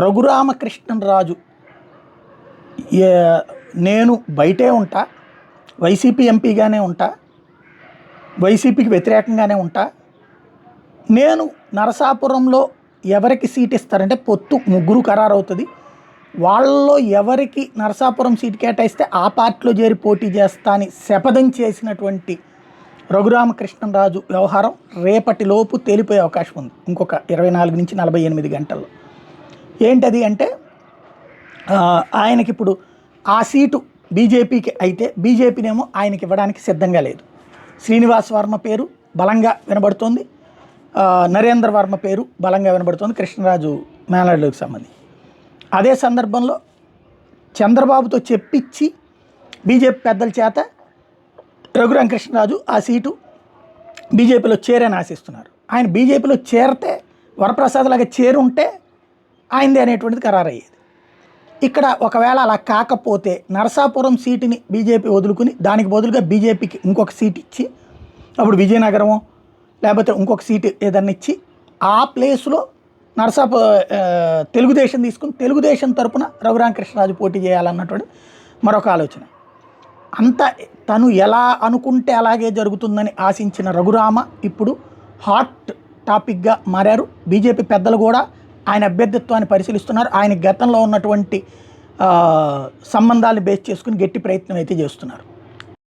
రఘురామకృష్ణరాజు నేను బయటే ఉంటా, వైసీపీ ఎంపీగానే ఉంటా, వైసీపీకి వ్యతిరేకంగానే ఉంటా, నేను నరసాపురంలో ఎవరికి సీట్ ఇస్తారంటే పొత్తు ముగ్గురు ఖరారవుతుంది, వాళ్ళలో ఎవరికి నరసాపురం సీట్ కేటాయిస్తే ఆ పార్టీలో చేరి పోటీ చేస్తా అని శపథం చేసినటువంటి రఘురామకృష్ణరాజు వ్యవహారం రేపటిలోపు తేలిపోయే అవకాశం ఉంది. ఇంకొక 24 నుంచి 48 గంటల్లో. ఏంటది అంటే ఆయనకి ఇప్పుడు ఆ సీటు బీజేపీకి అయితే బీజేపీనేమో ఆయనకి ఇవ్వడానికి సిద్ధంగా లేదు. శ్రీనివాస్ వర్మ పేరు బలంగా వినబడుతోంది, నరేంద్ర వర్మ పేరు బలంగా వినబడుతోంది కృష్ణరాజు మేనల్లుకి సంబంధించి. అదే సందర్భంలో చంద్రబాబుతో చెప్పించి బీజేపీ పెద్దల చేత రఘురామకృష్ణరాజు ఆ సీటు బీజేపీలో చేరని ఆశిస్తున్నారు. ఆయన బీజేపీలో చేరితే వరప్రసాద్ లాగా చేరుంటే ఆయనది అనేటువంటిది ఖరారయ్యేది. ఇక్కడ ఒకవేళ అలా కాకపోతే నరసాపురం సీటుని బీజేపీ వదులుకుని దానికి బదులుగా బీజేపీకి ఇంకొక సీట్ ఇచ్చి, అప్పుడు విజయనగరమో లేకపోతే ఇంకొక సీటు ఏదన్నా ఇచ్చి ఆ ప్లేస్లో తెలుగుదేశం తీసుకుని తెలుగుదేశం తరపున రఘురామకృష్ణరాజు పోటీ చేయాలన్నటువంటి మరొక ఆలోచన. అంతా తను ఎలా అనుకుంటే అలాగే జరుగుతుందని ఆశించిన రఘురామ ఇప్పుడు హాట్ టాపిక్గా మారారు. బీజేపీ పెద్దలు కూడా ఆయన అభ్యర్థిత్వాన్ని పరిశీలిస్తున్నారు. ఆయన గతంలో ఉన్నటువంటి సంబంధాలను బేస్ చేసుకుని గట్టి ప్రయత్నం అయితే చేస్తున్నారు.